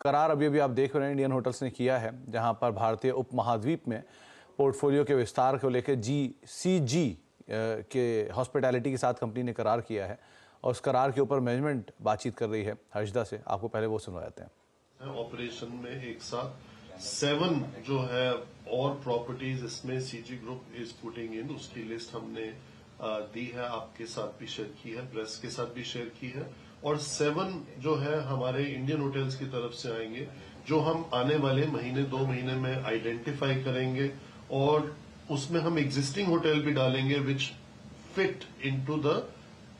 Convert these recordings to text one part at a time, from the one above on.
करार अभी अभी आप देख रहे हैं इंडियन होटल्स ने किया है, जहां पर भारतीय उपमहाद्वीप में पोर्टफोलियो के विस्तार को लेकर GCG के हॉस्पिटैलिटी के साथ कंपनी ने करार किया है और उस करार के ऊपर मैनेजमेंट बातचीत कर रही है हर्षदा से। आपको पहले वो सुनवाते हैं। ऑपरेशन में एक साथ 7 जो है और प्रॉपर्टीज इसमें CG group is putting in, उसकी लिस्ट हमने दी है, आपके साथ भी शेयर की है, प्रेस के साथ भी शेयर की है। और 7 जो है हमारे इंडियन होटल्स की तरफ से आएंगे, जो हम आने वाले महीने 2 महीने में आइडेंटिफाई करेंगे और उसमें हम एग्जिस्टिंग होटल भी डालेंगे which fit into the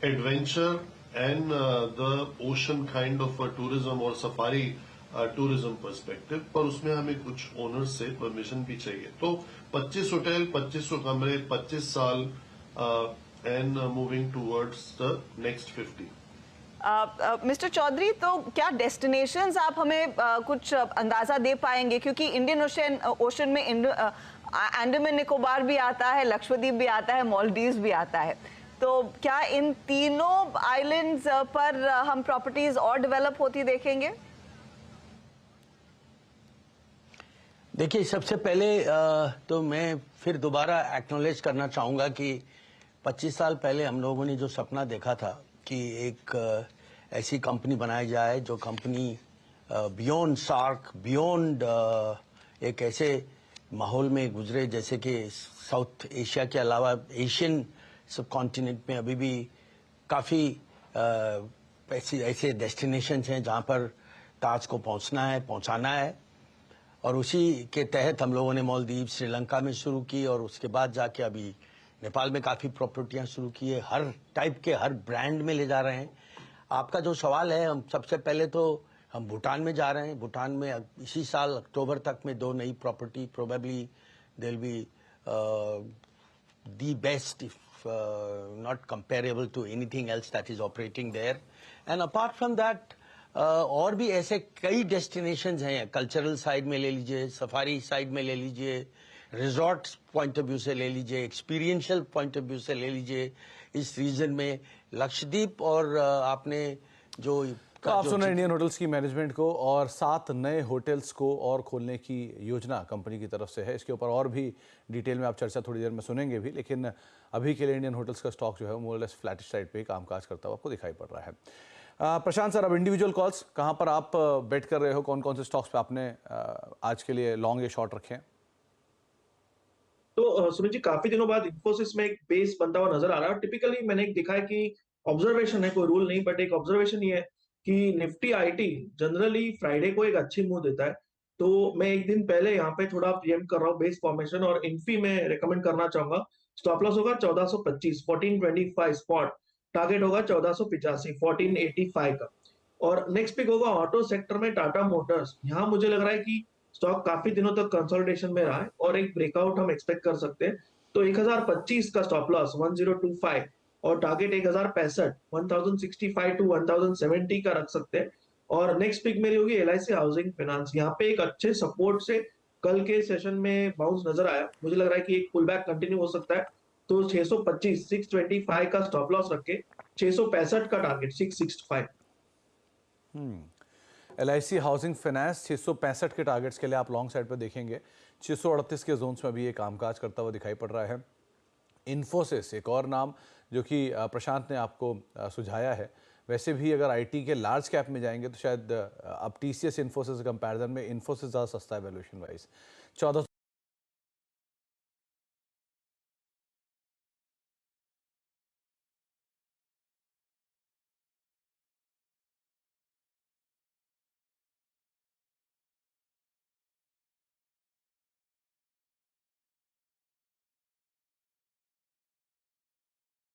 adventure and the ocean kind of tourism और सफारी टूरिज्म पर्सपेक्टिव। पर उसमें हमें कुछ ओनर्स से परमिशन भी चाहिए। तो 25 होटल, 2500 कमरे, 25 साल and moving towards the next 50। Mister Chaudhary, तो क्या डेस्टिनेशंस आप हमें कुछ अंदाजा दे पाएंगे, क्योंकि इंडियन ओशन में अंडमान निकोबार भी आता है, लक्षद्वीप भी आता है, मालदीव्स भी आता है, तो क्या इन तीनों आइलैंड्स पर हम प्रॉपर्टीज और डेवलप होती देखेंगे? देखिए, सबसे पहले तो मैं फिर दोबारा एक्नॉलेज करना चाहूँगा कि 25 साल पहले हम लोगों ने जो सपना देखा था कि एक ऐसी कंपनी बनाई जाए जो कंपनी बियॉन्ड सार्क, बियॉन्ड एक ऐसे माहौल में गुजरे जैसे कि साउथ एशिया के अलावा एशियन सब कॉन्टिनेंट में अभी भी काफ़ी ऐसे डेस्टिनेशंस हैं जहाँ पर ताज को पहुँचाना है। और उसी के तहत हम लोगों ने मालदीव, श्रीलंका में शुरू की और उसके बाद जाके अभी नेपाल में काफ़ी प्रॉपर्टियां शुरू की है। हर टाइप के, हर ब्रांड में ले जा रहे हैं। आपका जो सवाल है, हम सबसे पहले तो हम भूटान में जा रहे हैं। भूटान में इसी साल अक्टूबर तक में 2 नई property, probably they will be the best if not comparable to anything else that is operating there. And apart from that और भी ऐसे कई डेस्टिनेशंस हैं। कल्चरल साइड में ले लीजिए, सफारी साइड में ले लीजिए, रिजॉर्ट पॉइंट ऑफ व्यू से ले लीजिए, एक्सपीरियंशियल पॉइंट ऑफ व्यू से ले लीजिए। इस रीजन में लक्षद्वीप और आपने जो आप सुन रहे इंडियन होटल्स की मैनेजमेंट को, और 7 नए होटल्स को और खोलने की योजना कंपनी की तरफ से है। इसके ऊपर और भी डिटेल में आप चर्चा थोड़ी देर में सुनेंगे भी, लेकिन अभी के लिए इंडियन होटल्स का स्टॉक जो है मोर लेस फ्लैट साइड पे कामकाज करता हुआ आपको दिखाई पड़ रहा है। प्रशांत सर, अब इंडिविजुअल कॉल्स, कहाँ पर आप बेट कर रहे हो, कौन कौन से स्टॉक्स पे आपने आज के लिए लॉन्ग या शॉर्ट रखे हैं? तो सुमित जी, काफी दिनों बाद इंफोसिस में एक बेस बनता हुआ नजर आ रहा है। टिपिकली मैंने एक देखा है कि ऑब्जर्वेशन है, कोई रूल नहीं, बट एक ऑब्जर्वेशन ये है कि निफ्टी आईटी जनरली फ्राइडे को एक अच्छी मूव देता है। तो मैं एक दिन पहले यहाँ पे थोड़ा प्रीएम्प्ट कर रहा हूँ बेस फॉर्मेशन, और इन्फी में रेकमेंड करना चाहूंगा। स्टॉप लॉस होगा 1425, 1425 स्पॉट, टारगेट होगा 1485, 1485 का। और नेक्स्ट पिक होगा ऑटो सेक्टर में टाटा मोटर्स। यहाँ मुझे लग रहा है कि स्टॉक काफी दिनों तक कंसोलिडेशन में रहा है और एक ब्रेकआउट हम एक्सपेक्ट कर सकते हैं। तो 1025 का स्टॉप लॉस, 1025, और टारगेट 1065, 1065 टू 1070 का रख सकते हैं। और नेक्स्ट पिक मेरी होगी एलआईसी हाउसिंग फाइनेंस। यहाँ पे एक अच्छे सपोर्ट से कल के सेशन में बाउंस नजर आया, मुझे लग रहा है कि एक पुल बैक कंटिन्यू हो सकता है। तो 625, 625 का स्टॉप लॉस रख के 665 का टारगेट 665। LIC हाउसिंग फाइनेंस 665 के टारगेट्स के लिए आप लॉन्ग साइड पर देखेंगे। 638 के जोन्स में भी ये कामकाज करता हुआ दिखाई पड़ रहा है। इन्फोसिस एक और नाम जो कि प्रशांत ने आपको सुझाया है। वैसे भी अगर आईटी के लार्ज कैप में जाएंगे तो शायद अब TCS इन्फोसिस कंपैरिजन में इन्फोसिस ज़्यादा सस्ता है वैल्यूएशन वाइज। 14